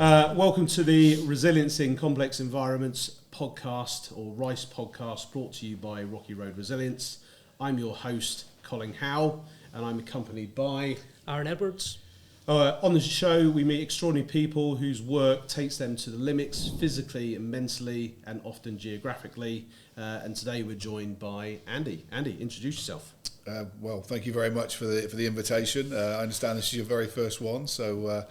Welcome to the Resilience in Complex Environments podcast, or RiCE podcast, brought to you by Rocky Road Resilience. I'm your host, Colin Howe, and I'm accompanied by Aaron Edwards. On the show, we meet extraordinary people whose work takes them to the limits, physically and mentally, and often geographically. And today we're joined by Andy. Andy, introduce yourself. Well, thank you very much for the invitation. I understand this is your very first one, so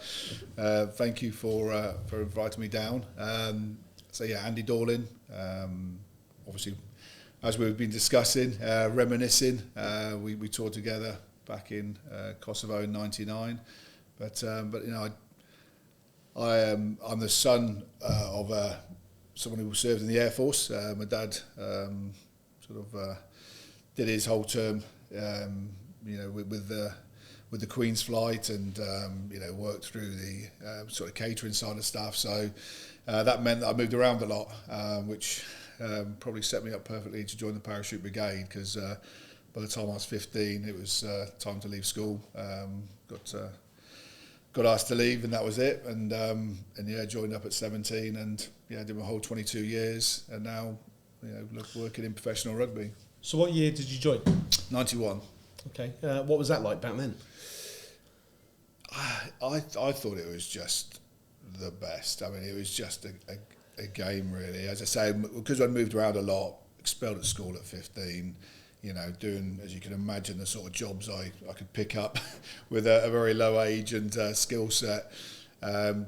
thank you for inviting me down. Andy Dawling. Obviously, as we've been discussing, reminiscing. We toured together back in Kosovo in '99. But you know, I'm the son of someone who served in the Air Force. My dad did his whole term, with the Queen's flight, and worked through the sort of catering side of stuff. So that meant that I moved around a lot, which probably set me up perfectly to join the parachute brigade. Because by the time I was 15, it was time to leave school. Got asked to leave, and that was it. And joined up at 17, and did my whole 22 years, and now working in professional rugby. So what year did you join? 91. Okay. What was that like back then? I thought it was just the best. I mean, it was just a game, really. As I say, because I moved around a lot, expelled at school at 15, doing, as you can imagine, the sort of jobs I could pick up with a very low age and skill set.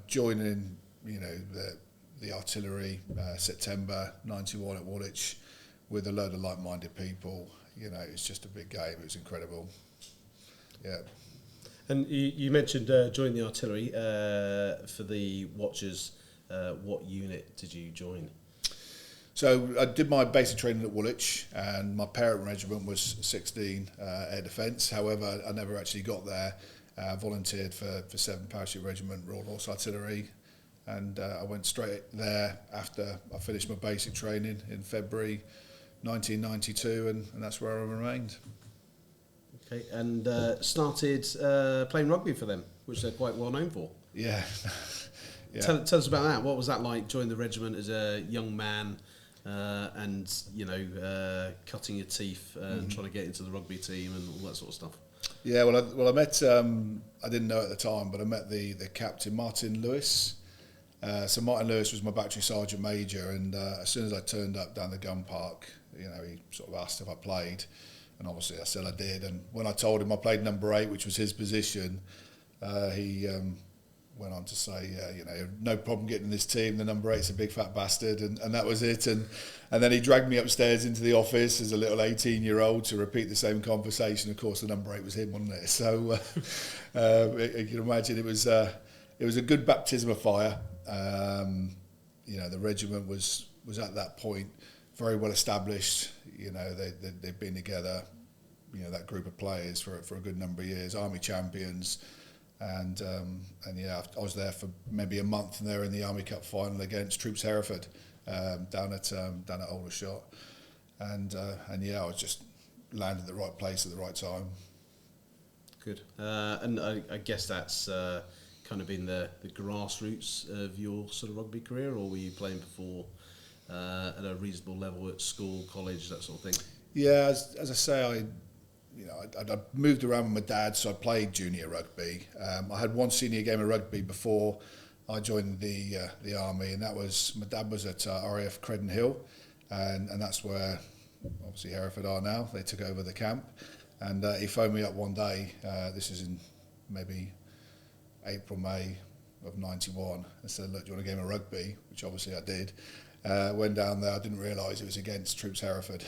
Joining, the artillery, September 91 at Woolwich, with a load of like-minded people. It's just a big game. It was incredible. Yeah. And you mentioned joining the artillery for the Watchers. What unit did you join? So I did my basic training at Woolwich, and my parent regiment was 16 Air Defence. However, I never actually got there. Volunteered for 7 Parachute Regiment, Royal Horse Artillery, and I went straight there after I finished my basic training in February 1992, and that's where I remained. Okay, and started playing rugby for them, which they're quite well known for. Yeah. Yeah. Tell us about that. What was that like, joining the regiment as a young man, and cutting your teeth and trying to get into the rugby team and all that sort of stuff? Yeah, well, I met, I didn't know at the time, but I met the captain, Martin Lewis. So Martin Lewis was my battery sergeant major, and as soon as I turned up down the gun park, he sort of asked if I played, and obviously I said I did. And when I told him I played number 8, which was his position, he went on to say, no problem getting in this team. The number 8's a big fat bastard, and that was it. And then he dragged me upstairs into the office as a little 18-year-old to repeat the same conversation. Of course, the number 8 was him, wasn't it? So you can imagine it was a good baptism of fire. The regiment was at that point very well established. They'd been together, that group of players for a good number of years, Army champions. And I was there for maybe a month, and they were in the Army Cup final against Troops Hereford down at Aldershot, and I was just landed at the right place at the right time. Good, and I guess that's kind of been the grassroots of your sort of rugby career, or were you playing before at a reasonable level at school, college, that sort of thing? Yeah, as I say, I moved around with my dad, so I played junior rugby. I had one senior game of rugby before I joined the army, and that was, my dad was at RAF Credon Hill, and that's where obviously Hereford are now. They took over the camp, and he phoned me up one day. This is in maybe April, May of '91, and said, "Look, do you want a game of rugby?" Which obviously I did. Went down there. I didn't realise it was against Troops Hereford.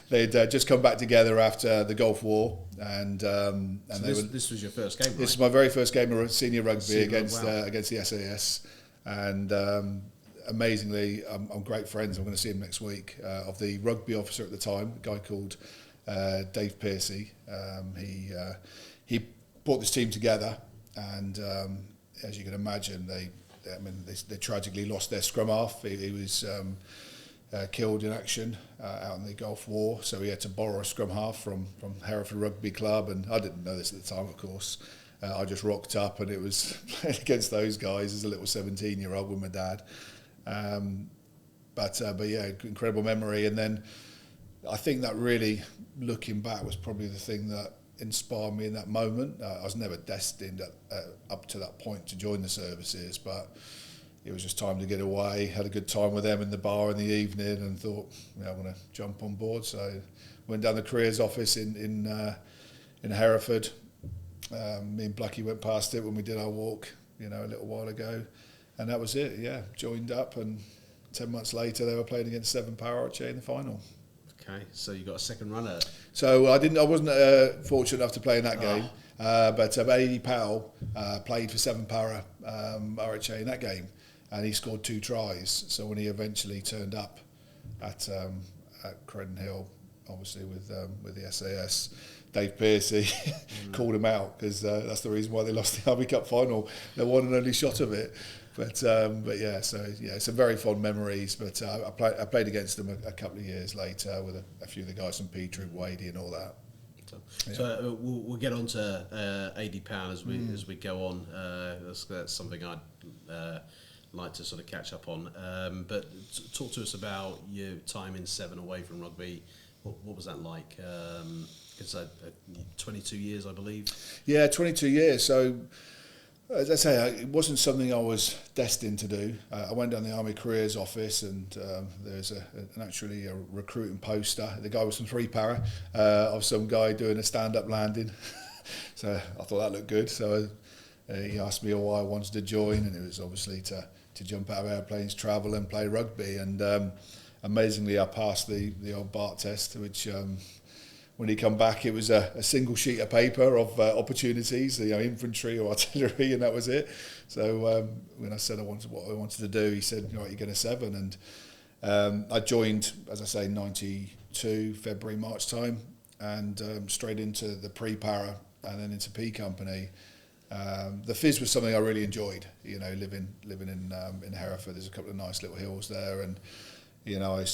They'd just come back together after the Gulf War, and this was your first game, right? This is my very first game of senior rugby against wow. Against the SAS, and amazingly, I'm great friends. I'm going to see him next week. Of the rugby officer at the time, a guy called Dave Piercy. He brought this team together, and as you can imagine, they tragically lost their scrum half. He was killed in action out in the Gulf War, so he had to borrow a scrum half from Hereford Rugby Club, and I didn't know this at the time, of course. I just rocked up, and it was playing against those guys as a little 17-year-old with my dad. But yeah, incredible memory. And then I think that really, looking back, was probably the thing that inspired me in that moment. I was never destined up to that point to join the services, but it was just time to get away. Had a good time with them in the bar in the evening, and thought, I'm going to jump on board. So went down the careers office in Hereford. Me and Blackie went past it when we did our walk, a little while ago, and that was it. Yeah, joined up, and 10 months later they were playing against 7 Power RiCE in the final. Okay, so you got a second run at it. So I wasn't fortunate enough to play in that game, but Andy Powell played for 7 Power RiCE in that game, and he scored 2 tries. So when he eventually turned up at Credon Hill, obviously with the SAS, Dave Pearcey called him out, because that's the reason why they lost the Army Cup final. Their one and only shot of it. But yeah, so yeah, some very fond memories. But I played against them a couple of years later with a few of the guys from Peter and Wadey and all that. So we'll get on to AD Power as we go on. That's something I'd like to sort of catch up on. But talk to us about your time in 7 away from rugby. What was that like? It's 22 years, I believe. Yeah, 22 years. So, as I say, it wasn't something I was destined to do. I went down the Army Careers Office, and there's actually a recruiting poster. The guy was from 3 Para, of some guy doing a stand-up landing. So I thought that looked good. So he asked me why I wanted to join, and it was obviously to jump out of airplanes, travel and play rugby. And amazingly, I passed the old BART test, which... when he come back, it was a single sheet of paper of opportunities, infantry or artillery, and that was it. So when I said what I wanted to do, he said, "Right, you're going to 7." And I joined, as I say, 92 February, March time, and straight into the pre-para and then into P Company. The Fizz was something I really enjoyed. Living in Hereford, there's a couple of nice little hills there, and I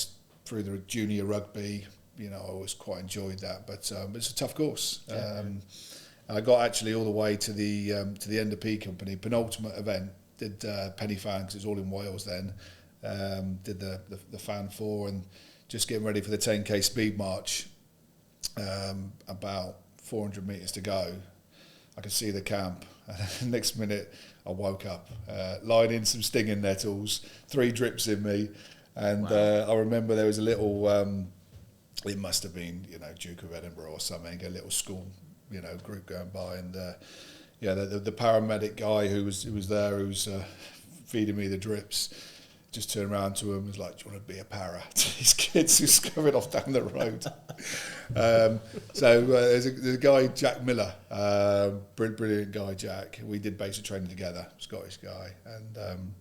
through the junior rugby. I always quite enjoyed that, but it's a tough course. And I got actually all the way to the end of P Company, penultimate event. Did Penny Fan, because it was all in Wales then. Did the Fan 4, and just getting ready for the 10k speed march. About 400 metres to go, I could see the camp. And the next minute, I woke up, lying in some stinging nettles, 3 drips in me, and wow. I remember there was a little. It must have been, Duke of Edinburgh or something, a little school, group going by, and the paramedic guy who was there, who was feeding me the drips, just turned around to him and was like, "Do you want to be a para?" to these kids who's coming off down the road. So there's a guy, Jack Miller, brilliant guy, Jack. We did basic training together, Scottish guy, and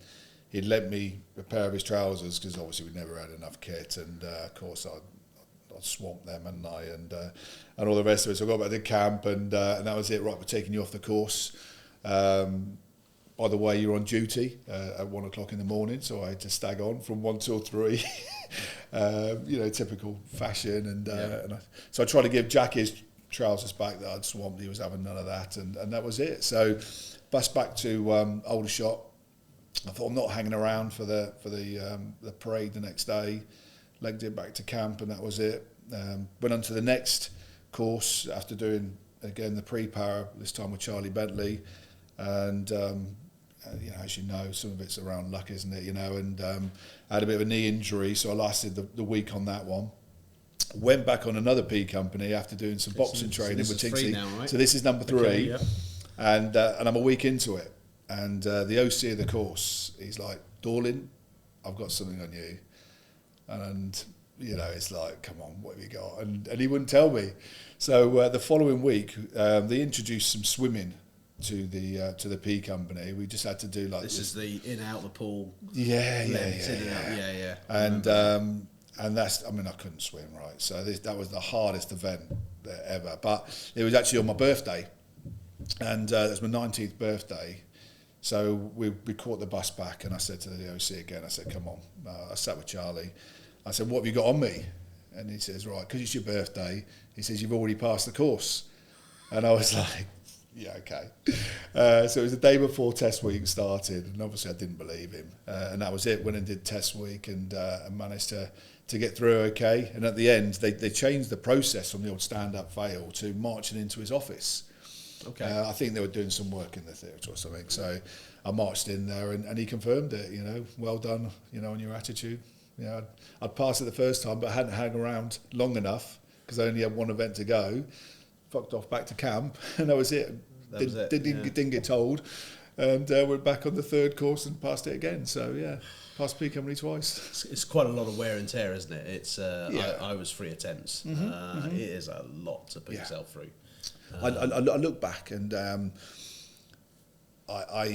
he'd lent me a pair of his trousers, because obviously we'd never had enough kit, and of course I'd swamped them, and all the rest of it. So I got back to camp, and that was it. Right, we're taking you off the course. By the way, you're on duty at 1 o'clock in the morning, so I had to stag on from 1 till 3. Typical fashion, and so I tried to give Jack his trousers back that I'd swamped. He was having none of that, and that was it. So bus back to Aldershot. I thought, I'm not hanging around for the parade the next day. Legged it back to camp, and that was it. Went on to the next course after doing, again, the pre-para, this time with Charlie Bentley. And, as you know, some of it's around luck, isn't it? And I had a bit of a knee injury, so I lasted the week on that one. Went back on another P Company after doing some boxing training with Tixie. Right? So this is number 3. Okay, yeah. And I'm a week into it. And the OC of the course, he's like, "Dawling, I've got something on you." And it's like, "Come on, what have you got?" And he wouldn't tell me. So the following week, they introduced some swimming to the P Company. We just had to do like this is the in out the pool. Yeah. And that's, I couldn't swim, right? So that was the hardest event ever. But it was actually on my birthday, and it was my 19th birthday. So we caught the bus back, and I said to the OC again, I said, "Come on." I sat with Charlie. I said, "What have you got on me?" And he says, "Right, because it's your birthday," he says, "you've already passed the course." And I was like, Yeah, okay. So it was the day before test week started, and obviously I didn't believe him. And that was it. Went and did test week and managed to get through okay. And at the end, they changed the process from the old stand-up fail to marching into his office. Okay. I think they were doing some work in the theatre or something. So I marched in there and he confirmed it, well done, on your attitude. I'd passed it the first time, but I hadn't hung around long enough because I only had one event to go. Fucked off back to camp, and that was it. Didn't get told, and went back on the third course and passed it again. So yeah, passed P company twice. It's quite a lot of wear and tear, isn't it? It's I was 3 attempts. It is a lot to put yourself through. I look back and I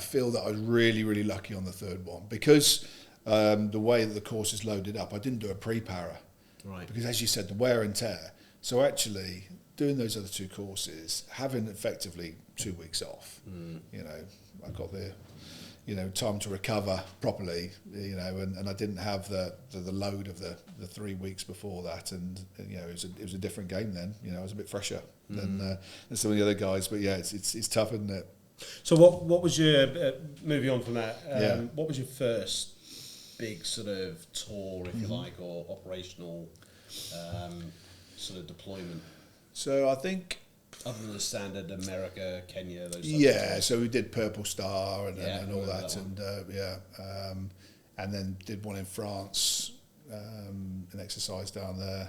feel that I was really, really lucky on the third one because the way that the course is loaded up, I didn't do a pre-para. Right. Because as you said, the wear and tear. So actually, doing those other 2 courses, having effectively 2 weeks off, I got the, time to recover properly, and I didn't have the load of the 3 weeks before that, and it was a different game then. I was a bit fresher than some of the other guys, but yeah, it's tough, isn't it? So what was your moving on from that? What was your first big sort of tour, if you like, or operational sort of deployment? So I think, other than the standard America, Kenya, those. Yeah, so we did Purple Star and all that, and and then did one in France, an exercise down there.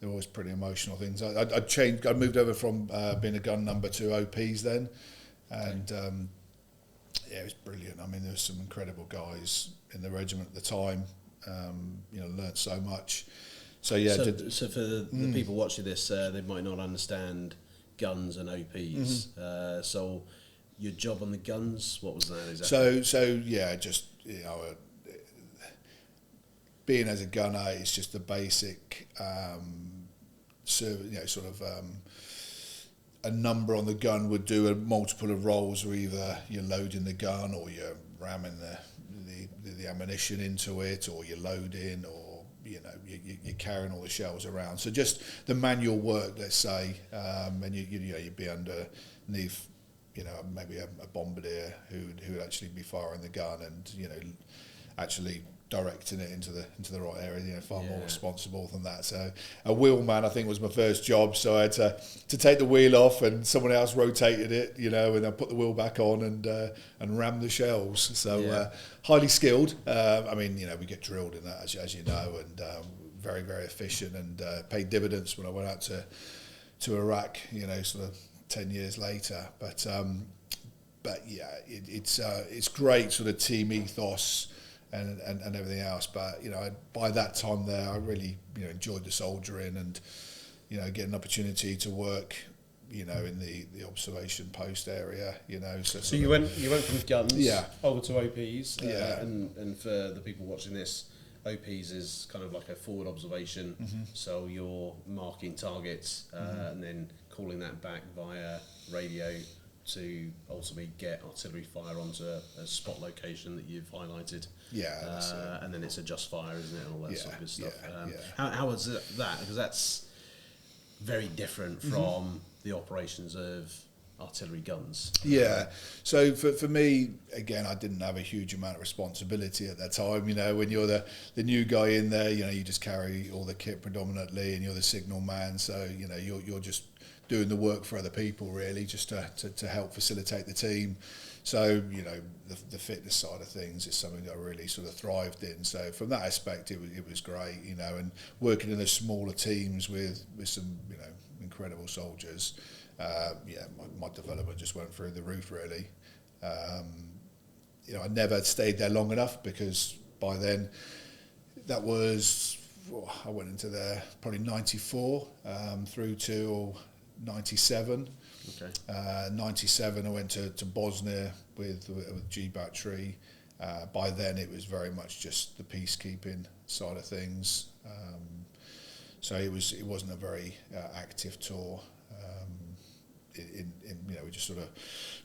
They're always pretty emotional things. I changed. I moved over from being a gun number to OPs then, and it was brilliant. I mean, there was some incredible guys in the regiment at the time. Learnt so much. So yeah. So for the people watching this, they might not understand guns and OPs. So your job on the guns, what was that exactly? So yeah, just being as a gunner, it's just the basic, sort of a number on the gun would do a multiple of roles, or either you're loading the gun, or you're ramming the ammunition into it, or you're loading, or you're carrying all the shells around. So just the manual work, let's say, and you'd be underneath, maybe a bombardier who would actually be firing the gun, and actually directing it into the right area. Far more responsible than that. So a wheelman, I think, was my first job. So I had to take the wheel off, and someone else rotated it, and I put the wheel back on and ram the shells. So highly skilled. We get drilled in that, as you know, and very, very efficient, and paid dividends when I went out to Iraq. Sort of 10 years later. But yeah, it's great sort of team ethos. And everything else, but by that time there, I really enjoyed the soldiering, and get an opportunity to work in the observation post area. So you went from guns over to OPs, Yeah. And for the people watching this, OPs is kind of like a forward observation. So you're marking targets and then calling that back via radio to ultimately get artillery fire onto a spot location that you've highlighted. That's it. And then it's a just fire, isn't it, and all that sort of good stuff. Yeah. How was that? Because that's very different from the operations of artillery guns. Yeah. So for me, again, I didn't have a huge amount of responsibility at that time. When you're the new guy in there, you just carry all the kit predominantly, and you're the signal man. So you're just doing the work for other people, really, just to help facilitate the team. So the fitness side of things is something that I really sort of thrived in. So from that aspect, it was great, and working in the smaller teams with some incredible soldiers. My development just went through the roof, really. I never stayed there long enough, because by then that was, I went into there probably 94 through to 97. Okay. 97 I went to Bosnia with G Battery. By then it was very much just the peacekeeping side of things. So it wasn't a very active tour. We're just sort of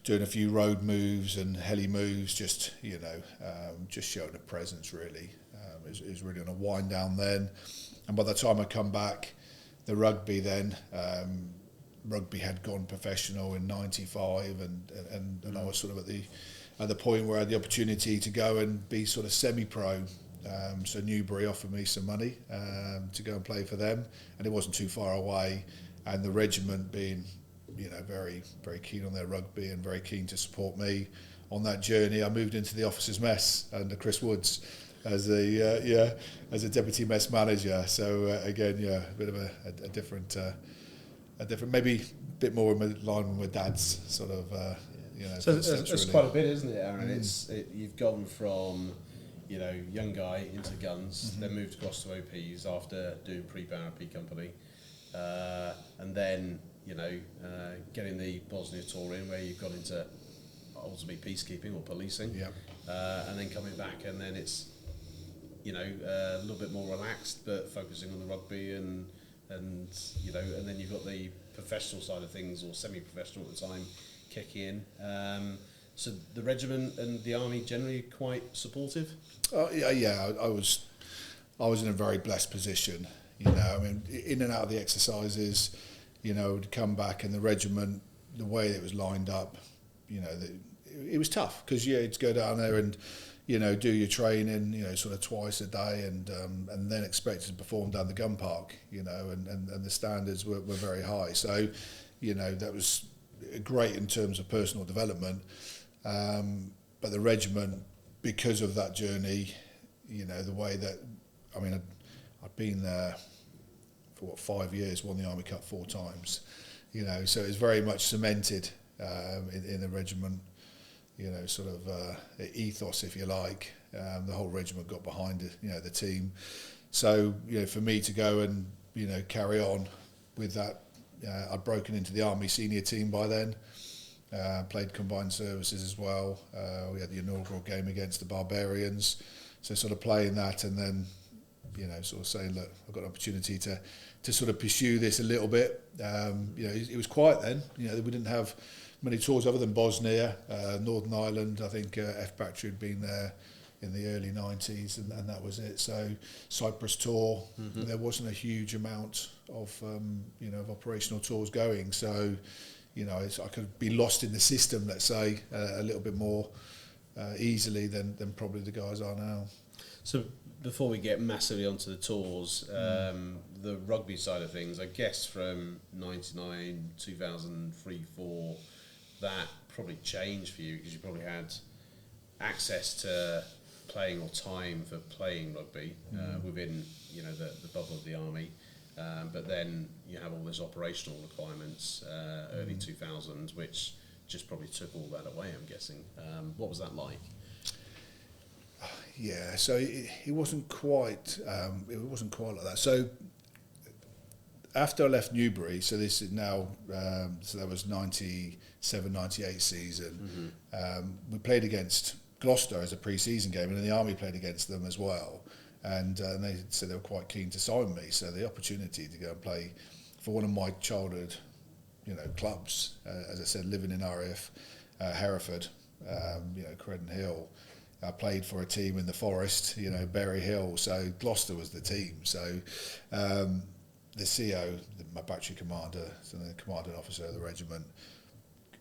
doing a few road moves and heli moves, just showing a presence, really. It was really on a wind down then, and by the time I come back, the rugby then rugby had gone professional in '95, and I was sort of at the point where I had the opportunity to go and be sort of semi-pro. So Newbury offered me some money to go and play for them, and it wasn't too far away. And the regiment, being very, very keen on their rugby and very keen to support me on that journey, I moved into the officers' mess under Chris Woods as a deputy mess manager. So again, a bit of a different, maybe a bit more in line with my dad's sort of. So it's quite a bit, isn't it, Aaron? You've gone from young guy into guns, then moved across to OPs after doing pre-power P company, and then getting the Bosnia tour in, where you've got into ultimately peacekeeping or policing, and then coming back, and then it's a little bit more relaxed, but focusing on the rugby and then you've got the professional side of things, or semi-professional at the time, kicking in. So the regiment and the army generally quite supportive. I was in a very blessed position. I mean, in and out of the exercises, would come back, and the regiment, the way it was lined up, it was tough, because you had to go down there and do your training, sort of twice a day, and then expected to perform down the gun park, and the standards were very high. So, that was great in terms of personal development. But the regiment, because of that journey, the way that, I mean, I'd been there for 5 years, won the Army Cup 4 times, so it was very much cemented in the regiment, sort of ethos, if you like. The whole regiment got behind it, the team. So, for me to go and, carry on with that, I'd broken into the Army senior team by then. Played combined services as well. We had the inaugural game against the Barbarians, so sort of playing that, and then sort of saying, look, I've got an opportunity to sort of pursue this a little bit. It was quiet then. We didn't have many tours other than Bosnia, Northern Ireland. I think F Battery had been there in the early 90s, and that was it. So Cyprus tour, there wasn't a huge amount of of operational tours going. So I could be lost in the system, let's say, a little bit more easily than probably the guys are now. So before we get massively onto the tours, the rugby side of things, I guess from 99, 2003, 4, that probably changed for you, because you probably had access to playing, or time for playing rugby within the bubble of the army. But then you have all these operational requirements, early 2000s, which just probably took all that away, I'm guessing. What was that like? Yeah, so it wasn't quite like that. So after I left Newbury, so this is now, so that was 97, 98 season, we played against Gloucester as a pre-season game, and then the Army played against them as well. And they said they were quite keen to sign me. So the opportunity to go and play for one of my childhood, clubs, as I said, living in RAF, Hereford, Credon Hill. I played for a team in the Forest, Berry Hill. So Gloucester was the team. So the CO, my battery commander, so the commanding officer of the regiment,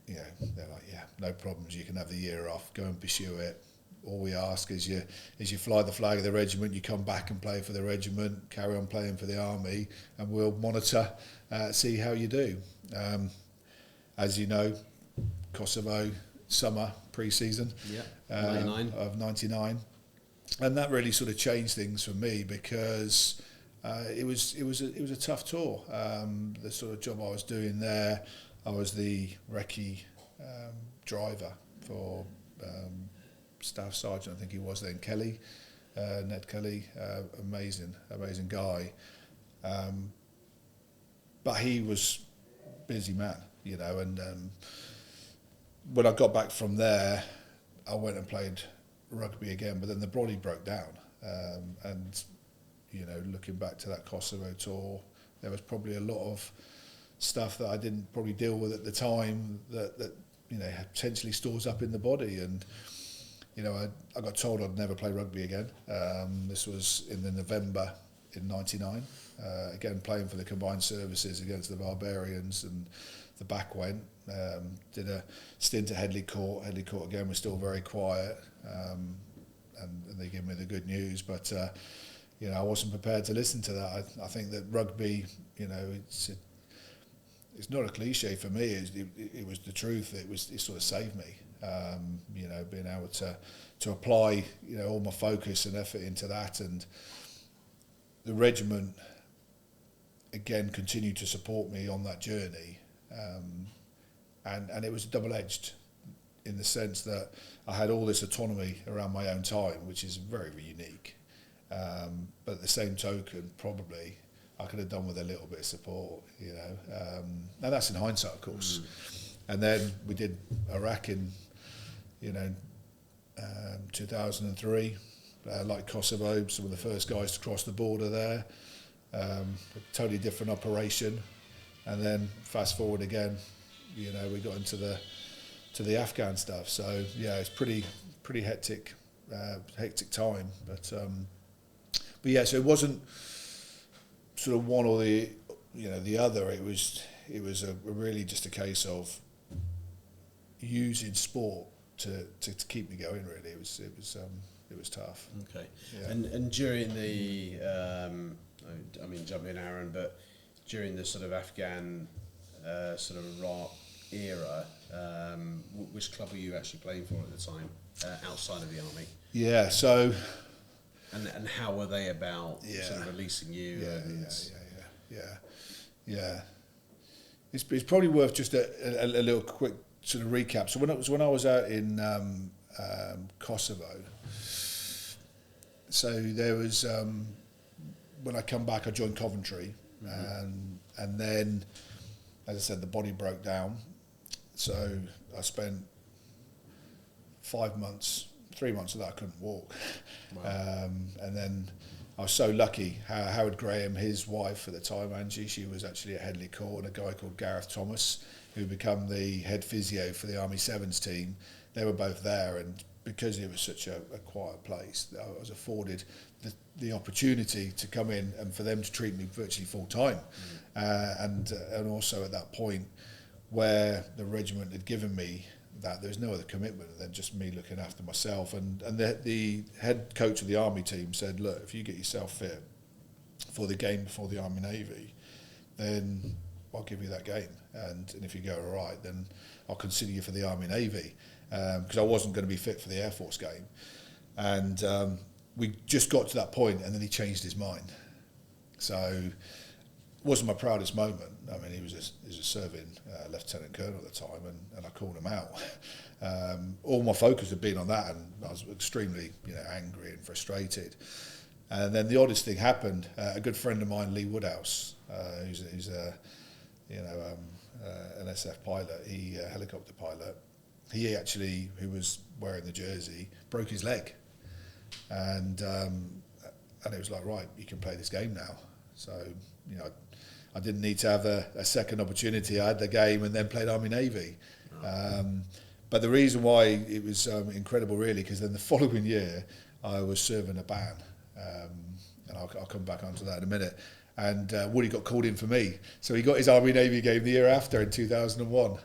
they're like, yeah, no problems. You can have the year off. Go and pursue it. All we ask is you fly the flag of the regiment, you come back and play for the regiment, carry on playing for the army, and we'll monitor, see how you do. As you know, Kosovo summer pre-season of 99, and that really sort of changed things for me, because it was a tough tour. The sort of job I was doing there, I was the recce driver for. Staff Sergeant, I think he was then, Kelly, Ned Kelly, amazing guy. But he was a busy man, and when I got back from there, I went and played rugby again, but then the body broke down. And, looking back to that Kosovo tour, there was probably a lot of stuff that I didn't probably deal with at the time that had potentially stores up in the body. And I got told I'd never play rugby again. This was in the November in '99. Again, playing for the combined services against the Barbarians, and the back went. Did a stint at Headley Court. Headley Court again was still very quiet, and they gave me the good news. But I wasn't prepared to listen to that. I think that rugby, it's not a cliche for me. It was the truth. It sort of saved me. Being able to apply all my focus and effort into that, and the regiment again continued to support me on that journey, and it was double-edged in the sense that I had all this autonomy around my own time, which is very, very unique, but at the same token probably I could have done with a little bit of support, and that's in hindsight, of course. And then we did Iraq in 2003, like Kosovo, some of the first guys to cross the border there. A totally different operation, and then fast forward again, we got into the Afghan stuff. So it's pretty hectic time. But yeah, so it wasn't sort of one or the other. It was really just a case of using sport to keep me going. Really, it was tough. Okay, yeah. And during the jump in, Aaron, but during the sort of Afghan sort of Iraq era, which club were you actually playing for at the time, outside of the army? Yeah, so. And how were they about sort of releasing you? Yeah. It's probably worth just a little quick sort of recap. So when I was out in Kosovo, so there was when I come back, I joined Coventry, and then, as I said, the body broke down. So I spent 5 months, 3 months of that I couldn't walk. Wow. And then I was so lucky. Howard Graham, his wife at the time, Angie, she was actually at Headley Court, and a guy called Gareth Thomas, who became the head physio for the Army Sevens team. They were both there, and because it was such a quiet place, I was afforded the opportunity to come in and for them to treat me virtually full time. And also at that point where the regiment had given me that, there's no other commitment than just me looking after myself. And the head coach of the Army team said, look, if you get yourself fit for the game before the Army Navy, then I'll give you that game. And if you go all right, then I'll consider you for the Army Navy, because I wasn't going to be fit for the Air Force game. And we just got to that point, and then he changed his mind. So it wasn't my proudest moment. I mean, he was a serving lieutenant colonel at the time, and I called him out. All my focus had been on that, and I was extremely angry and frustrated. And then the oddest thing happened. A good friend of mine, Lee Woodhouse, who's an SF pilot, helicopter pilot. He actually, who was wearing the jersey, broke his leg, and it was like, right, you can play this game now. So I didn't need to have a second opportunity. I had the game and then played Army Navy. But the reason why it was incredible, really, because then the following year I was serving a ban, and I'll come back onto that in a minute. And Woody got called in for me, so he got his Army Navy game the year after in 2001. Okay.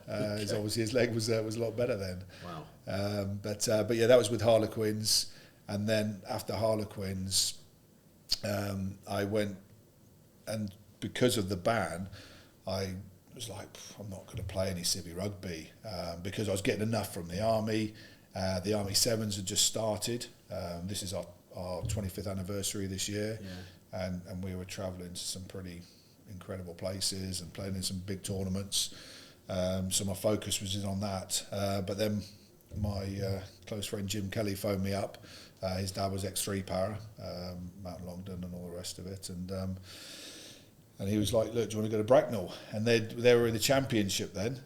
Obviously his leg was a lot better then. Wow. But yeah, that was with Harlequins, and then after Harlequins, I went, and because of the ban, I was like, I'm not going to play any civvy rugby, because I was getting enough from the Army. The Army Sevens had just started. This is our 25th anniversary this year. Yeah. And we were travelling to some pretty incredible places and playing in some big tournaments. So my focus was in on that. But then my close friend Jim Kelly phoned me up. His dad was ex-3 para, Mount Longdon and all the rest of it. And he was like, look, do you want to go to Bracknell? And they were in the championship then,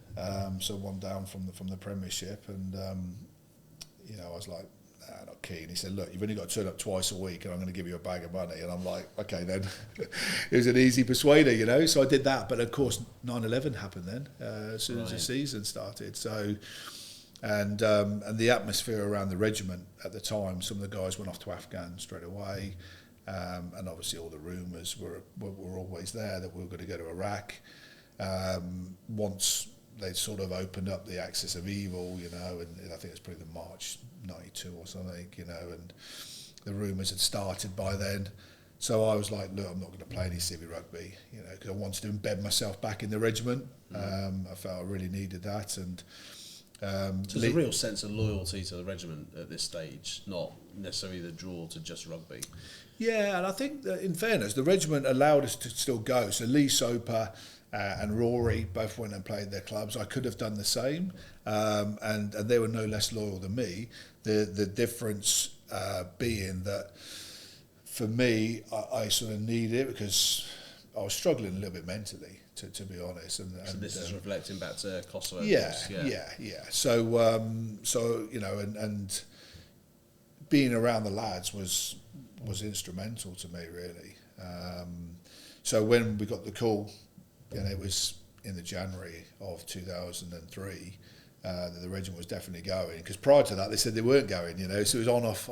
so one down from the Premiership. And I was like, nah, not keen. He said, look, you've only got to turn up twice a week and I'm going to give you a bag of money. And I'm like, okay then. It was an easy persuader, so I did that. But of course 9/11 happened then, as soon as the season started. So and the atmosphere around the regiment at the time, some of the guys went off to Afghan straight away. and obviously all the rumours were always there that we were going to go to Iraq. Once they sort of opened up the axis of evil, you know, and I think it's probably the March '92 or something, you know, and the rumours had started by then. So I was like, look, I'm not going to play any civvy rugby, you know, because I wanted to embed myself back in the regiment. I felt I really needed that, and so there's a real sense of loyalty to the regiment at this stage, not necessarily the draw to just rugby. Yeah, and I think that in fairness, the regiment allowed us to still go. So Lee Soper and Rory both went and played their clubs. I could have done the same, and they were no less loyal than me. The difference being that for me, I sort of needed it because I was struggling a little bit mentally, to be honest. And so this is reflecting back to Kosovo. Yeah. So you know, and being around the lads was instrumental to me, really. So when we got the call, and it was in the January of 2003, that the regiment was definitely going, because prior to that they said they weren't going, you know, so it was on off.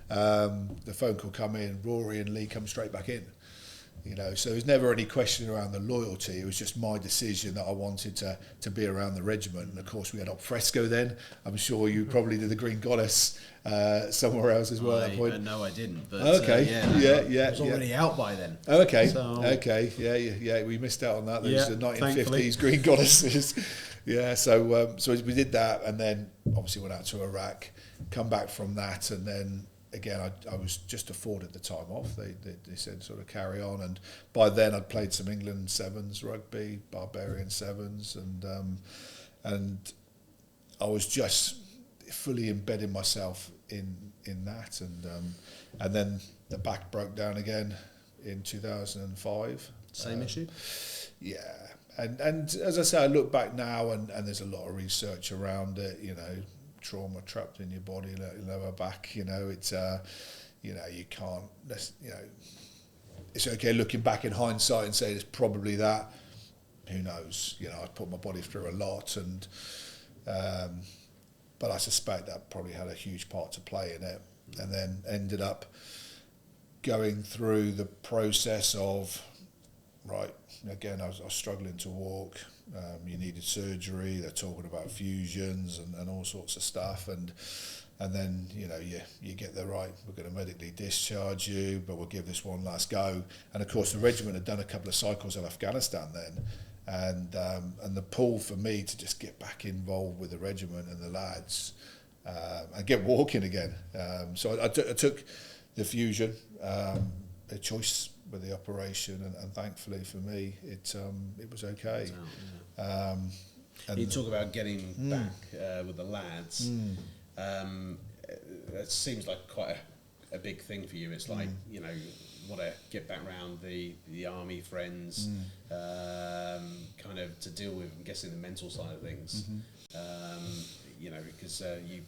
The phone call come in, Rory and Lee come straight back in, you know, so there was never any question around the loyalty. It was just my decision that I wanted to be around the regiment. And of course we had Op Fresco then. I'm sure you probably did the Green Goddess somewhere else as well at that point. No, I didn't. But, okay, I was already out by then. Okay, so, okay, yeah, we missed out on that. There was the 1950s thankfully. Green Goddesses. Yeah, so we did that, and then obviously went out to Iraq, come back from that, and then again I was just afforded the time off. They said sort of carry on, and by then I'd played some England sevens rugby, Barbarian sevens, and I was just fully embedding myself in that, and then the back broke down again in 2005. Same issue? Yeah. And as I say, I look back now, and there's a lot of research around it, you know, trauma trapped in your body, lower back, you know, it's, you know, you can't, you know, it's okay looking back in hindsight and say it's probably that. Who knows? You know, I put my body through a lot, and but I suspect that probably had a huge part to play in it, and then ended up going through the process of, right, again, I was struggling to walk. You needed surgery. They're talking about fusions and all sorts of stuff. And then, you know, you get the right, we're going to medically discharge you, but we'll give this one last go. And of course, the regiment had done a couple of cycles of Afghanistan then. And the pull for me to just get back involved with the regiment and the lads and get walking again. So I took the fusion, a choice with the operation, and thankfully for me it was okay. And you talk about getting back with the lads. It seems like quite a big thing for you. It's like, you know, want to get back around the army friends, kind of to deal with, I'm guessing, the mental side of things. You know, because you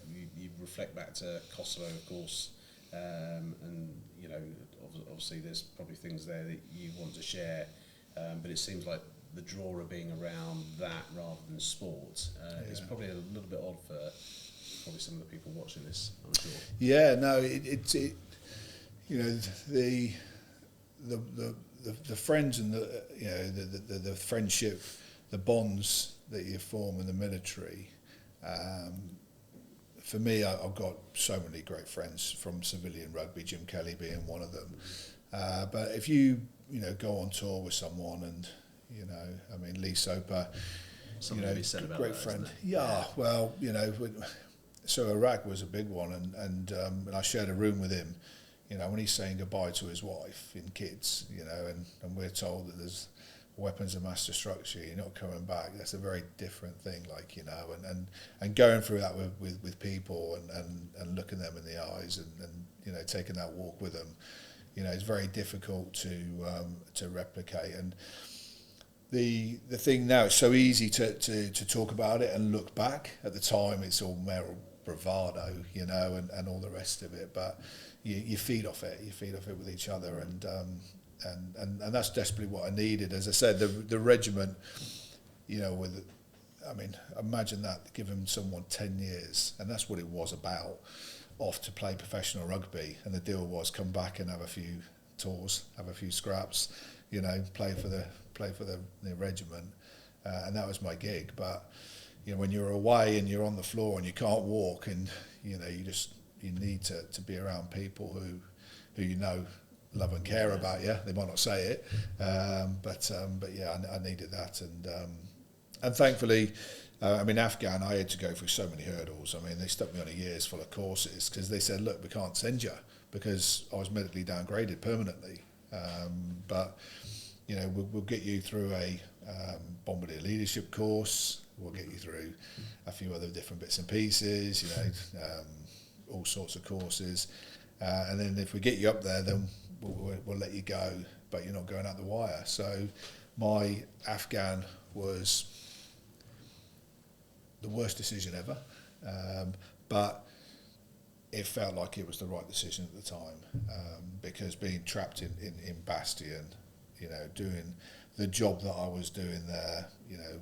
reflect back to Kosovo, of course, and you know, obviously there's probably things there that you want to share, but it seems like the draw of being around that rather than sport is probably a little bit odd for probably some of the people watching this, I'm sure. Yeah, no, it you know, the friends and the, you know, the friendship, the bonds that you form in the military. For me, I've got so many great friends from civilian rugby, Jim Kelly being one of them. But if you know, go on tour with someone, and, you know, I mean, Lee Soper, Something you know, to be said about great that, friend. isn't it? Yeah, well, you know, so Iraq was a big one, and I shared a room with him. You know, when he's saying goodbye to his wife and kids, you know, and we're told that there's weapons of mass destruction, you're not coming back. That's a very different thing, like, you know, and going through that with people and looking them in the eyes and you know, taking that walk with them, you know, it's very difficult to replicate. And the thing now, it's so easy to talk about it and look back. At the time, it's all mere bravado, you know, and all the rest of it, but you feed off it with each other, and that's desperately what I needed. As I said, the regiment, you know, I mean, imagine that, giving someone 10 years, and that's what it was about. off to play professional rugby, and the deal was come back and have a few tours, have a few scraps, you know, play for the regiment, and that was my gig. But you know, when you're away and you're on the floor and you can't walk, and you know, you need to be around people who you know love and care about you. They might not say it, but yeah, I needed that, and thankfully. I mean, Afghan, I had to go through so many hurdles. I mean, they stuck me on a year's full of courses because they said, look, we can't send you because I was medically downgraded permanently. But, you know, we'll get you through a bombardier leadership course. We'll get you through a few other different bits and pieces, you know, all sorts of courses. And then if we get you up there, then we'll let you go, but you're not going out the wire. So my Afghan was the worst decision ever, but it felt like it was the right decision at the time, because being trapped in Bastion, you know, doing the job that I was doing there, you know,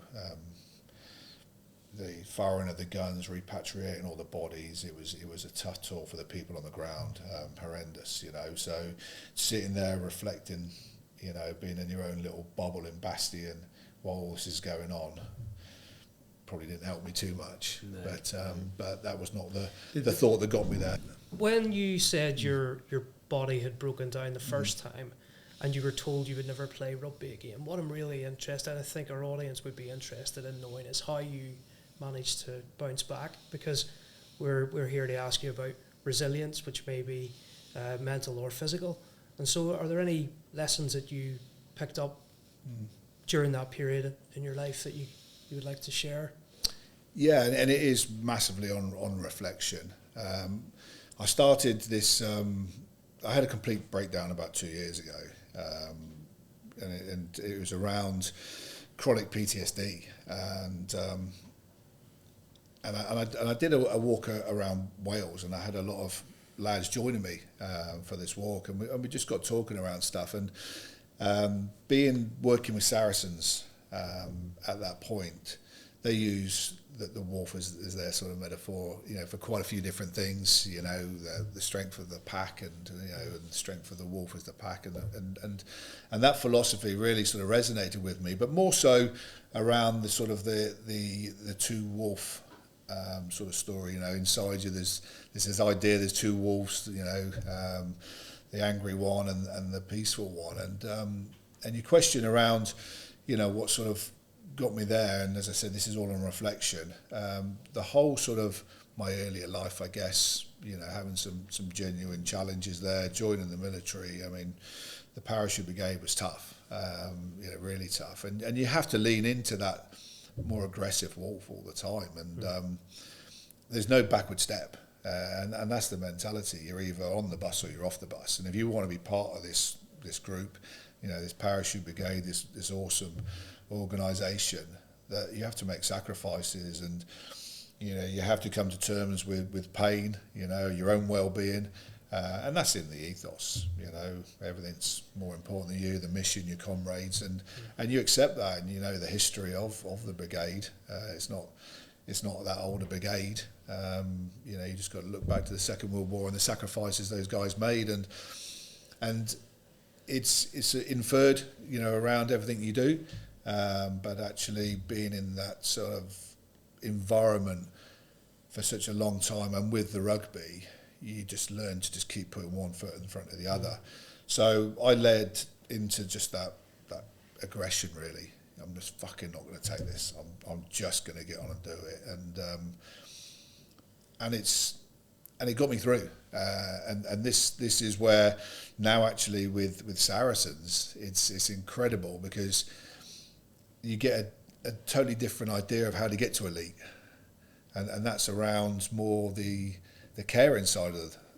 the firing of the guns, repatriating all the bodies, it was a tough tour for the people on the ground, horrendous, you know. So sitting there reflecting, you know, being in your own little bubble in Bastion while all this is going on, probably didn't help me too much, no. But that was not the thought that got me there. When you said your body had broken down the first time, and you were told you would never play rugby again, what I'm really interested in, I think our audience would be interested in knowing, is how you managed to bounce back, because we're here to ask you about resilience, which may be mental or physical. And so, are there any lessons that you picked up during that period in your life that you would like to share? Yeah, and it is massively on reflection. I started this, I had a complete breakdown about 2 years ago, and it was around chronic PTSD, and I did a walk around Wales, and I had a lot of lads joining me for this walk, and we just got talking around stuff, and working with Saracens at that point, they use the wolf as their sort of metaphor, you know, for quite a few different things, you know, the strength of the pack, and you know, and the strength of the wolf as the pack, and that philosophy really sort of resonated with me, but more so around the sort of the two wolf sort of story. You know, inside you there's this idea there's two wolves, you know, the angry one and the peaceful one, and you question around, you know, what sort of got me there. And as I said, this is all on reflection. The whole sort of my earlier life, I guess, you know, having some genuine challenges there, joining the military. I mean, the parachute brigade was tough, you know, really tough, and you have to lean into that more aggressive wolf all the time, and there's no backward step, and that's the mentality. You're either on the bus or you're off the bus, and if you want to be part of this group, you know, this parachute brigade, this awesome organisation, that you have to make sacrifices, and you know, you have to come to terms with pain, you know, your own well-being, and that's in the ethos. You know, everything's more important than you, the mission, your comrades, and you accept that, and you know the history of the brigade. It's not that old a brigade. You know, you just got to look back to the Second World War and the sacrifices those guys made, and it's inferred, you know, around everything you do. But actually being in that sort of environment for such a long time, and with the rugby, you just learn to just keep putting one foot in front of the other. So I led into just that aggression, really. I'm just fucking not going to take this. I'm just going to get on and do it. And it got me through. And this is where now actually with Saracens, it's incredible, because you get a totally different idea of how to get to elite, and that's around more the caring side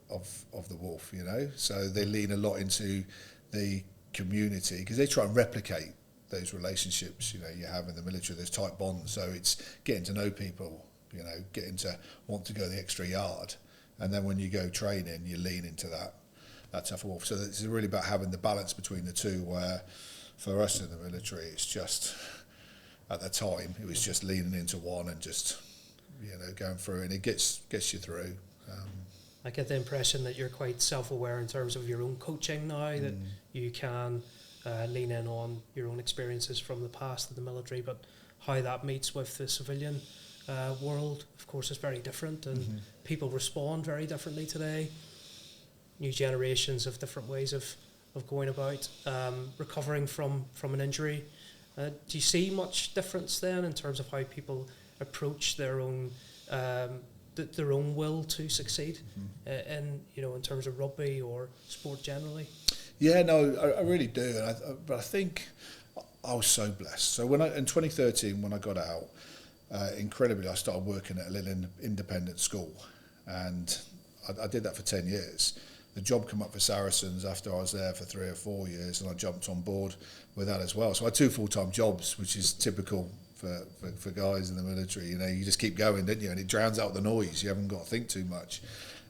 of the wolf, you know. So they lean a lot into the community, because they try and replicate those relationships, you know, you have in the military, those tight bonds. So it's getting to know people, you know, getting to want to go the extra yard, and then when you go training, you lean into that tough wolf. So it's really about having the balance between the two, where for us in the military, it's just, at the time, it was just leaning into one and just, you know, going through, and it gets you through. I get the impression that you're quite self-aware in terms of your own coaching now, that you can lean in on your own experiences from the past of the military, but how that meets with the civilian world, of course, is very different, and people respond very differently today. New generations of different ways of going about recovering from an injury. Do you see much difference then in terms of how people approach their own will to succeed in terms of rugby or sport generally? Yeah, no, I really do. But I think I was so blessed. So in 2013, when I got out, incredibly, I started working at a little independent school, and I did that for 10 years. The job came up for Saracens after I was there for 3 or 4 years, and I jumped on board with that as well. So I had 2 full-time jobs, which is typical for guys in the military. You just keep going, don't you? And it drowns out the noise. You haven't got to think too much.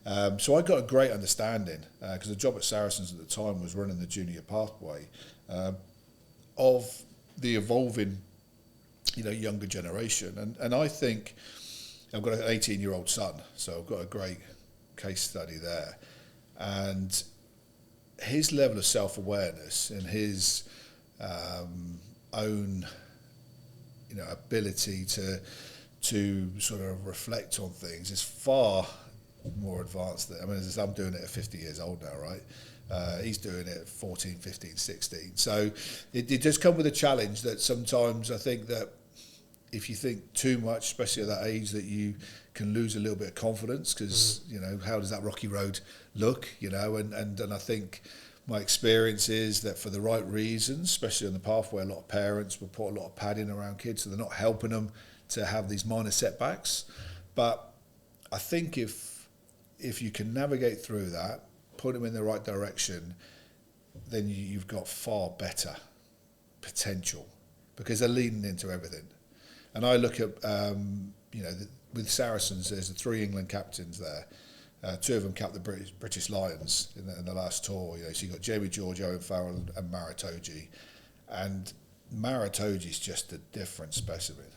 So I got a great understanding, because the job at Saracens at the time was running the junior pathway, of the evolving, younger generation. And I think I've got an 18-year-old son, so I've got a great case study there. And his level of self-awareness and his own, ability to sort of reflect on things is far more advanced. I'm doing it at 50 years old now, right? He's doing it at 14, 15, 16. So it does come with a challenge that sometimes I think that if you think too much, especially at that age, that you can lose a little bit of confidence, because, how does that rocky road look, and I think my experience is that for the right reasons, especially on the pathway, a lot of parents will put a lot of padding around kids, so they're not helping them to have these minor setbacks. But I think if you can navigate through that, put them in the right direction, then you've got far better potential, because they're leaning into everything. And I look at, with Saracens, there's the 3 England captains there. 2 of them capped the British Lions in the last tour. So you've got Jamie George, Owen Farrell and Maritoji. And Maritoji's just a different specimen.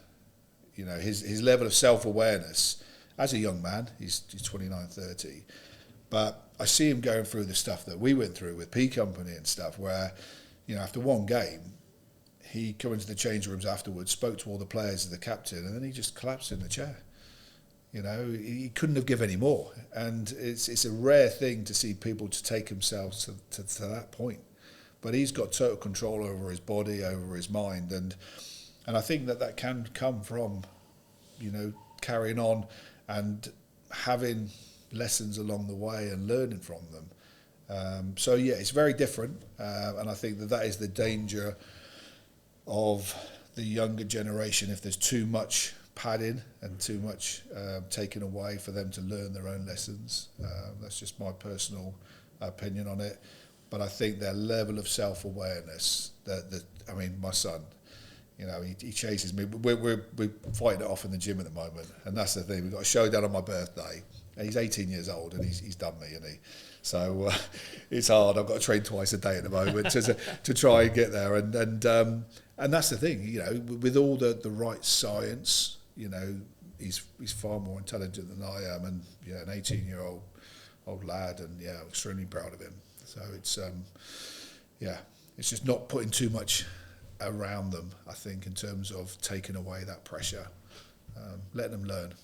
His level of self-awareness, as a young man, he's 29, 30. But I see him going through the stuff that we went through with P Company and stuff, where, after one game, he came into the change rooms afterwards, spoke to all the players as the captain, and then he just collapsed in the chair. He couldn't have given any more. And it's a rare thing to see people to take themselves to that point. But he's got total control over his body, over his mind. And I think that can come from, carrying on and having lessons along the way and learning from them. So, yeah, it's very different. And I think that is the danger of the younger generation, if there's too much padding and too much taken away for them to learn their own lessons. That's just my personal opinion on it. But I think their level of self-awareness, my son, he chases me. We're fighting it off in the gym at the moment, and that's the thing. We've got a showdown on my birthday, and he's 18 years old, and he's done me, isn't he? So it's hard. I've got to train twice a day at the moment to try and get there, and that's the thing. With all the right science, he's far more intelligent than I am, and an 18-year-old lad, and I'm extremely proud of him. So it's just not putting too much around them, I think, in terms of taking away that pressure, letting them learn,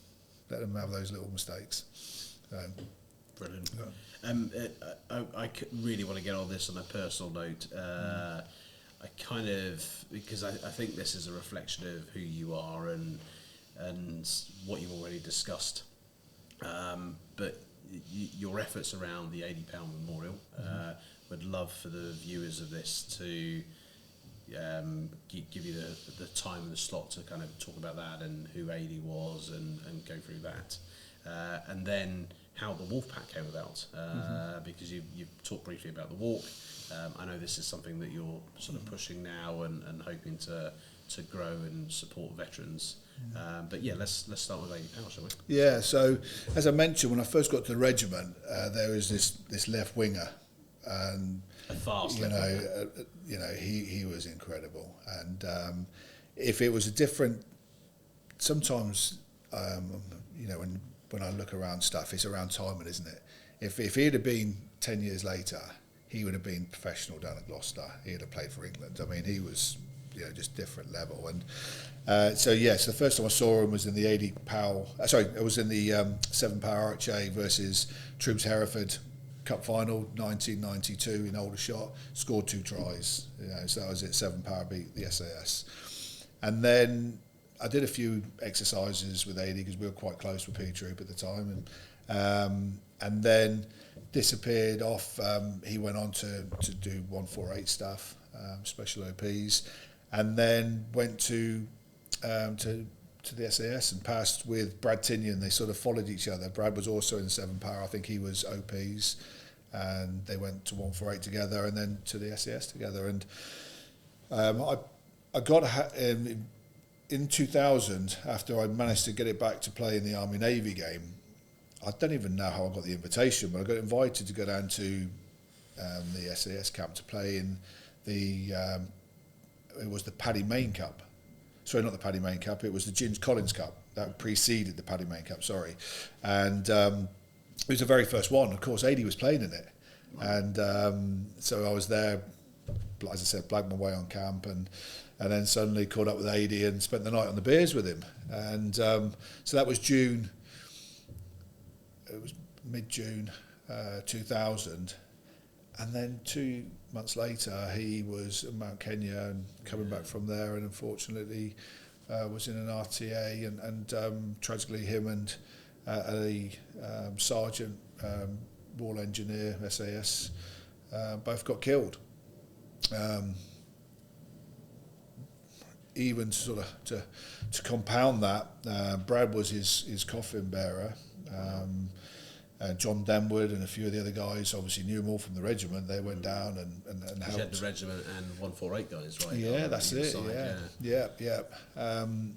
let them have those little mistakes. Brilliant. I really want to get on this on a personal note. Because I think this is a reflection of who you are and what you've already discussed. But your efforts around the £80 memorial, would love for the viewers of this to give you the time and the slot to kind of talk about that and who AD was and go through that. And then how the Wolfpack came about, because you've talked briefly about the walk. I know this is something that you're sort of pushing now and hoping to grow and support veterans. But yeah, let's start with £80, shall we? Yeah, so as I mentioned, when I first got to the regiment, there was this left winger, and a fast he was incredible. And if it was a different, sometimes when I look around stuff, it's around timing, isn't it? if he'd have been 10 years later, he would have been professional down at Gloucester. He'd have played for England. I mean, he was, just different level. And so the first time I saw him was in the 80 Powell. It was in the 7 Power RHA versus Troops Hereford Cup final, 1992 in Aldershot. Scored 2 tries. So that was it. 7 Power beat the SAS. And then I did a few exercises with AD because we were quite close with P Troop at the time, and then disappeared off. He went on to do 148 stuff, special OPs, and then went to the SAS and passed with Brad Tinian. They sort of followed each other. Brad was also in 7 Power. I think he was OPs, and they went to 148 together, and then to the SAS together. And I got in 2000, after I managed to get it back to play in the Army-Navy game. I don't even know how I got the invitation, but I got invited to go down to the SAS camp to play in it was the Paddy Mayne Cup. Sorry, not the Paddy Mayne Cup, it was the Ginge Collins Cup. That preceded the Paddy Mayne Cup, sorry. And it was the very first one. Of course, AD was playing in it. And so I was there, as I said, blagged my way on camp, and then suddenly caught up with AD and spent the night on the beers with him. And so that was June. It was mid-June 2000, and then 2 months later he was at Mount Kenya and coming back from there, and unfortunately was in an RTA, and tragically him and a sergeant, wall engineer, SAS, both got killed. Even sort of to compound that, Brad was his coffin bearer. John Denwood and a few of the other guys obviously knew him all from the regiment. They went down and helped. You had the regiment and 148 guys, right? Yeah, that's it. Yeah.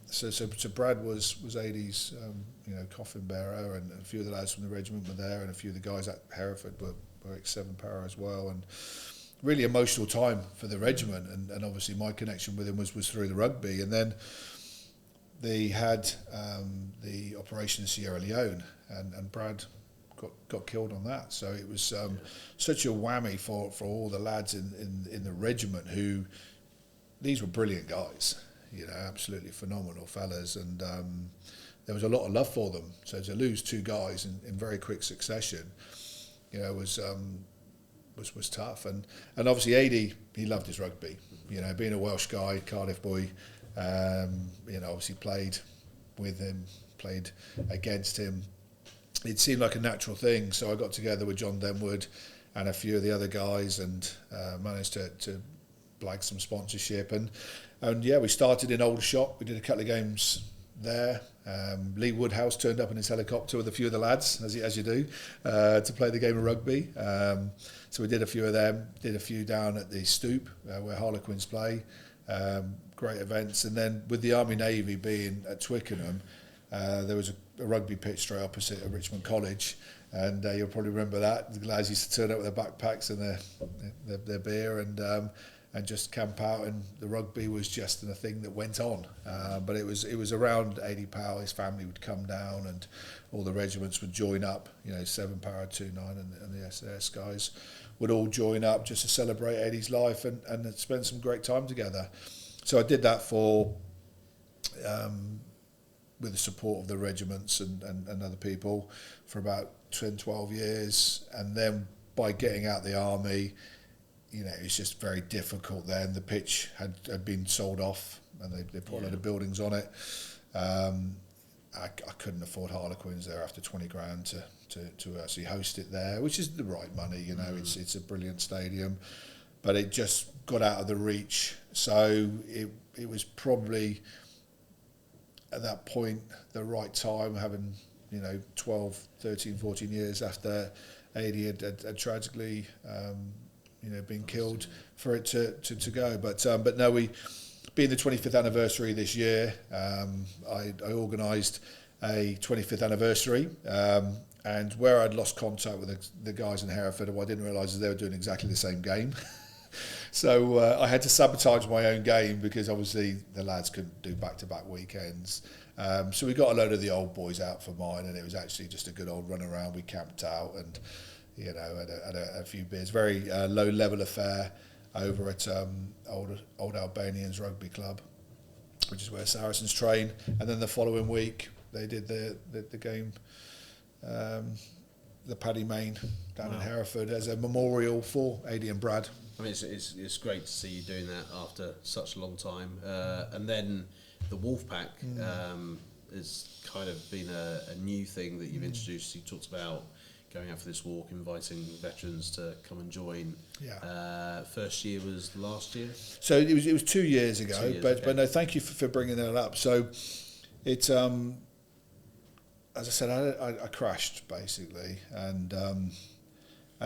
So Brad was AD's coffin bearer, and a few of the lads from the regiment were there, and a few of the guys at Hereford were ex-7 Power as well. And really emotional time for the regiment, and obviously my connection with him was through the rugby. And then they had the Operation Sierra Leone, and Brad got killed on that. So it was such a whammy for all the lads in the regiment, who, these were brilliant guys, absolutely phenomenal fellas, and there was a lot of love for them. So to lose 2 guys in very quick succession, was tough. And obviously AD, he loved his rugby. Being a Welsh guy, Cardiff boy, obviously played with him, played against him. It seemed like a natural thing. So I got together with John Denwood and a few of the other guys, and managed to blag some sponsorship. And we started in Aldershot. We did a couple of games there. Lee Woodhouse turned up in his helicopter with a few of the lads, as you do, to play the game of rugby. So we did a few of them, did a few down at the Stoop, where Harlequins play. Great events. And then with the Army-Navy being at Twickenham, there was a rugby pitch straight opposite of Richmond College, and you'll probably remember that. The lads used to turn up with their backpacks and their beer and just camp out, and the rugby was just a thing that went on. But it was around 80 Power. His family would come down, and all the regiments would join up. 7 Power, 2-9, and the SAS guys would all join up just to celebrate Eddie's life and spend some great time together. So I did that for, with the support of the regiments and other people, for about 10, 12 years. And then by getting out the army, it's just very difficult then. The pitch had been sold off, and they put a lot of buildings on it. I couldn't afford Harlequins there after 20 grand to actually host it there, which is the right money, it's a brilliant stadium, but it just got out of the reach. So it was probably at that point the right time, having 12, 13, 14 years after AD had tragically been killed, for it to go. But no, being the 25th anniversary this year, I organised a 25th anniversary, and where I'd lost contact with the guys in Hereford, what I didn't realise is they were doing exactly the same game. So I had to sabotage my own game, because obviously the lads couldn't do back-to-back weekends. So we got a load of the old boys out for mine, and it was actually just a good old run around. We camped out and, you know, had a few beers. Very low level affair over at old Albanians Rugby Club, which is where Saracens train. And then the following week they did the game, the Paddy Main down in Hereford as a memorial for Adi and Brad. I mean, it's great to see you doing that after such a long time. And then the Wolfpack has kind of been a new thing that you've introduced. You talked about going out for this walk, inviting veterans to come and join. Yeah. First year was last year? So it was 2 years ago, 2 years, but no, thank you for bringing that up. So it's as I said, I crashed basically, and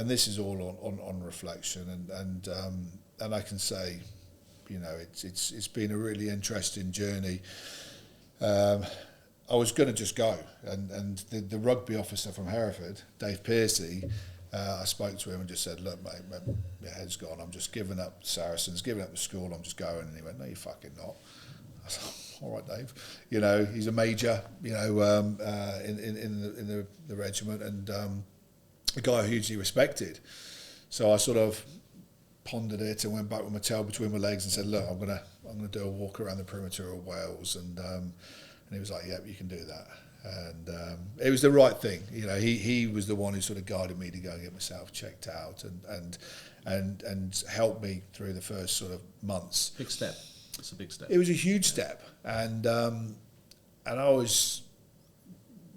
this is all on reflection, and I can say, you know, it's been a really interesting journey. I was going to just go, and the rugby officer from Hereford, Dave Piercy, I spoke to him and just said, look, mate, my head's gone. I'm just giving up Saracens, giving up the school. I'm just going. And he went, no, you're fucking not. I was like, all right, Dave. You know, he's a major, you know, in the regiment, and a guy I hugely respected. So I sort of pondered it and went back with my tail between my legs and said, look, I'm gonna do a walk around the perimeter of Wales, and he was like, yep, you can do that. And it was the right thing. You know, he was the one who sort of guided me to go and get myself checked out and helped me through the first sort of months. Big step. It's a big step. It was a huge step, and I was,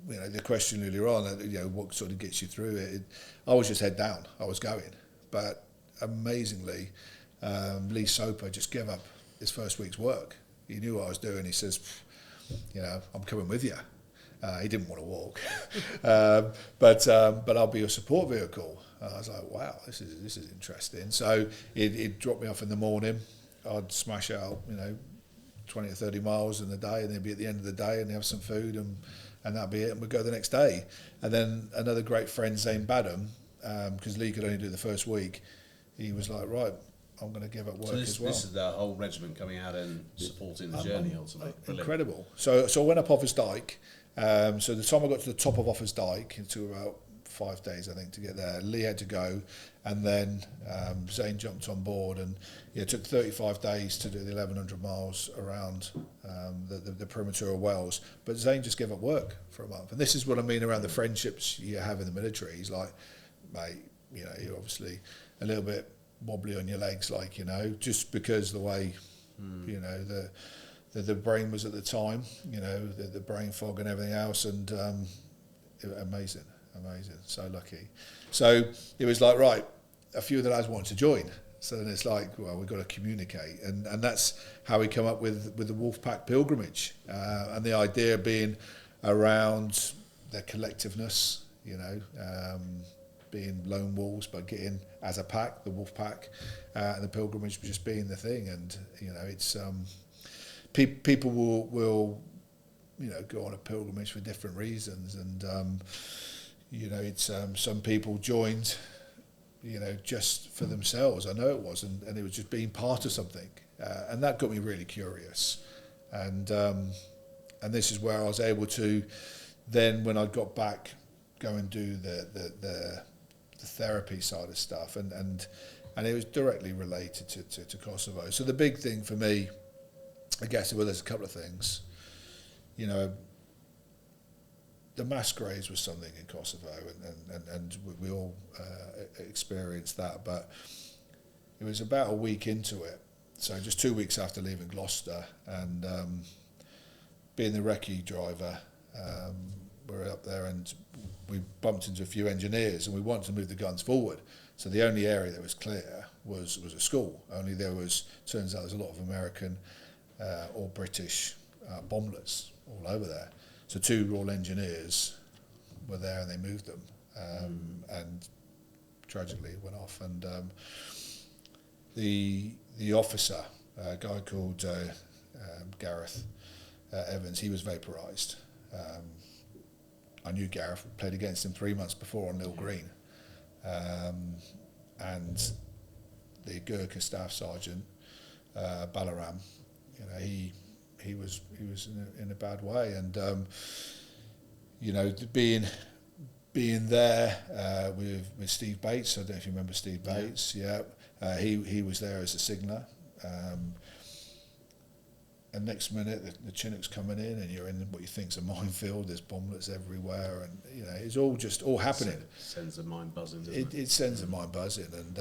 you know, the question earlier on, you know, what sort of gets you through it. I was just head down. I was going, but amazingly, Lee Soper just gave up his first week's work. He knew what I was doing. He says, you know, I'm coming with you. He didn't want to walk, but I'll be your support vehicle. I was like, wow, this is interesting. So he'd drop me off in the morning. I'd smash out, you know, 20 or 30 miles in a day, and they'd be at the end of the day and have some food, and that'd be it, and we'd go the next day. And then another great friend, Zane Badham, because Lee could only do the first week, he was like, right, I'm going to give up work as well. This is the whole regiment coming out and supporting the journey ultimately. Incredible. So I went up Offa's Dyke. So the time I got to the top of Offa's Dyke, it took about 5 days, I think, to get there. Lee had to go, and then Zane jumped on board, and it took 35 days to do the 1,100 miles around the perimeter of Wales. But Zane just gave up work for a month, and this is what I mean around the friendships you have in the military. He's like, mate, you know, you're obviously a little bit wobbly on your legs, like, you know, just because the way, you know, the brain was at the time, you know, the brain fog and everything else, and amazing, so lucky. So it was like, right, a few of the lads wanted to join, so then it's like, well, we've got to communicate, and that's how we come up with the Wolfpack pilgrimage, and the idea being around their collectiveness, you know, being lone wolves, but getting as a pack, the Wolfpack, and the pilgrimage just being the thing. And you know, it's people will you know, go on a pilgrimage for different reasons, and you know, it's some people joined, you know, just for themselves. I know it was, and it was just being part of something, and that got me really curious, and this is where I was able to then, when I got back, go and do the therapy side of stuff, and it was directly related to Kosovo. So the big thing for me, I guess, well, there's a couple of things. You know, the mass graves was something in Kosovo, and we all experienced that, but it was about a week into it, so just 2 weeks after leaving Gloucester, and being the recce driver, we were up there and we bumped into a few engineers, and we wanted to move the guns forward. So the only area that was clear was a school. Only turns out there's a lot of American or British bombers all over there. So 2 Royal Engineers were there, and they moved them, and tragically it went off. And the officer, a guy called Gareth Evans, he was vaporised. I knew Gareth, played against him 3 months before on Mill Green, and the Gurkha staff sergeant, Balaram, you know, he was in a bad way, and you know, being there with Steve Bates. I don't know if you remember Steve Bates. Yeah, he was there as a signaller. And next minute, the Chinook's coming in, and you're in what you think's a minefield. There's bomblets everywhere, and you know, it's all happening. Sends the mind buzzing. Doesn't it? It sends the mind buzzing, and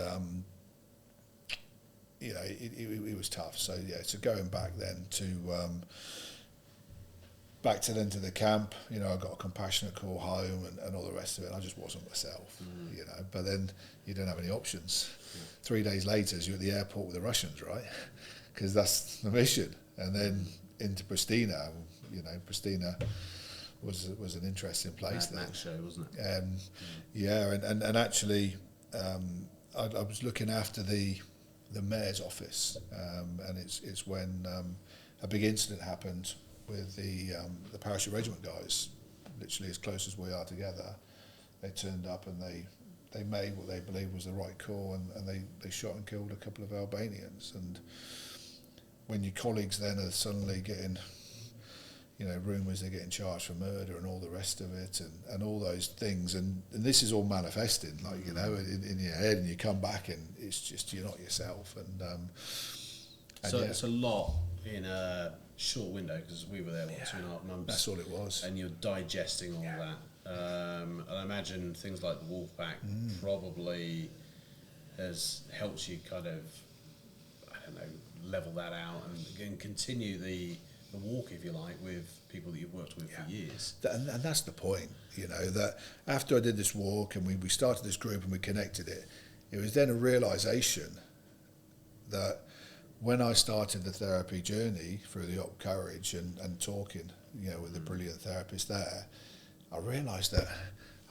you know, it was tough. So yeah, so going back then to the camp, you know, I got a compassionate call home and all the rest of it. I just wasn't myself, you know. But then you don't have any options. 3 days later, you're at the airport with the Russians, right? Because that's the mission. And then into Pristina, you know, Pristina was an interesting place there. That show, wasn't it? And actually, I was looking after the mayor's office, and it's when a big incident happened with the parachute regiment guys, literally as close as we are together. They turned up and they made what they believed was the right call, and they shot and killed a couple of Albanians. And when your colleagues then are suddenly getting, you know, rumours they're getting charged for murder and all the rest of it, and all those things, and this is all manifesting, like, you know, in your head, and you come back and it's just, you're not yourself. And so it's a lot in a short window, because we were there 2.5 months. That's all it was. And you're digesting all that. And I imagine things like the Wolfpack probably has helped you kind of, I don't know, level that out and continue the walk, if you like, with people that you've worked with for years. And that's the point, you know, that after I did this walk and we started this group and we connected it, it was then a realisation that when I started the therapy journey through the Op Courage and talking, you know, with the brilliant therapist there, I realised that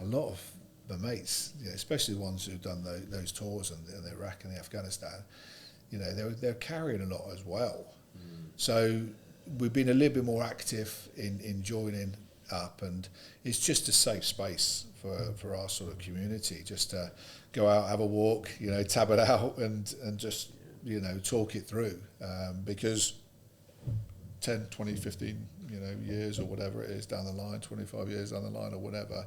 a lot of the mates, you know, especially the ones who've done those tours in Iraq and Afghanistan, you know, they're carrying a lot as well. So we've been a little bit more active in joining up, and it's just a safe space for our sort of community, just to go out, have a walk, you know, tab it out and just, you know, talk it through, because 10, 20, 15, you know, years or whatever it is down the line, 25 years down the line or whatever,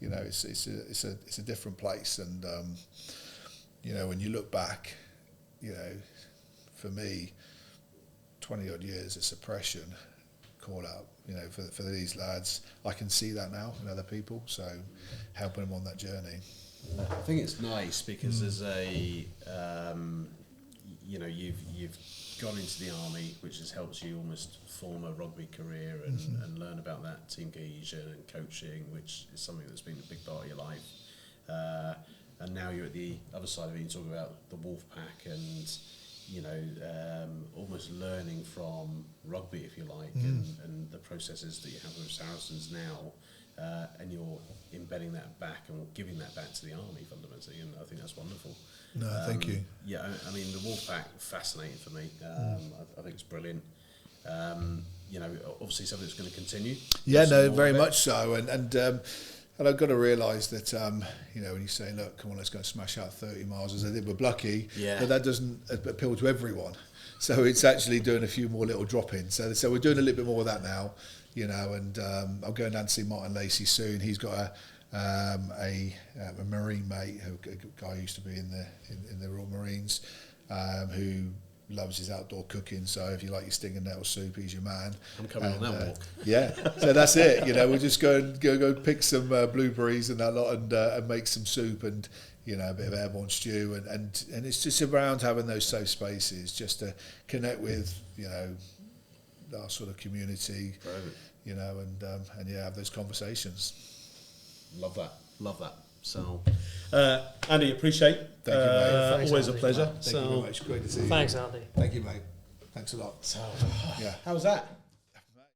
you know, it's a different place. And you know, when you look back, you know, for me, 20 odd years of suppression, call out, you know, for these lads, I can see that now in other people, so helping them on that journey. I think it's nice because there's a, you know, you've gone into the army, which has helped you almost form a rugby career and learn about that team cohesion and coaching, which is something that's been a big part of your life. And now you're at the other side of it, you talk about the Wolfpack and, you know, almost learning from rugby, if you like, and the processes that you have with Saracens now, and you're embedding that back and giving that back to the army fundamentally, and I think that's wonderful. No, thank you. Yeah, I mean, the Wolfpack, fascinating for me. I think it's brilliant. You know, obviously something that's going to continue. Yeah, no, very much so. And I've got to realise that, you know, when you say, look, come on, let's go smash out 30 miles as I did with Blucky, but that doesn't appeal to everyone. So it's actually doing a few more little drop-ins. So we're doing a little bit more of that now, you know, and I'm going down to see Martin Lacey soon. He's got a Marine mate, a guy who used to be in the Royal Marines, who loves his outdoor cooking, so if you like your sting and nettle soup, he's your man. I'm coming on that walk. Yeah, so that's it. You know, we'll just go pick some blueberries and that lot, and make some soup, and you know, a bit of airborne stew, and it's just around having those safe spaces, just to connect with, you know, our sort of community, you know, and yeah, have those conversations. Love that. So, Andy, appreciate. Thank you, mate. Always a pleasure. Thank you very much. Great to see you. Thanks, Andy. Thank you, mate. Thanks a lot. So, yeah. how was that?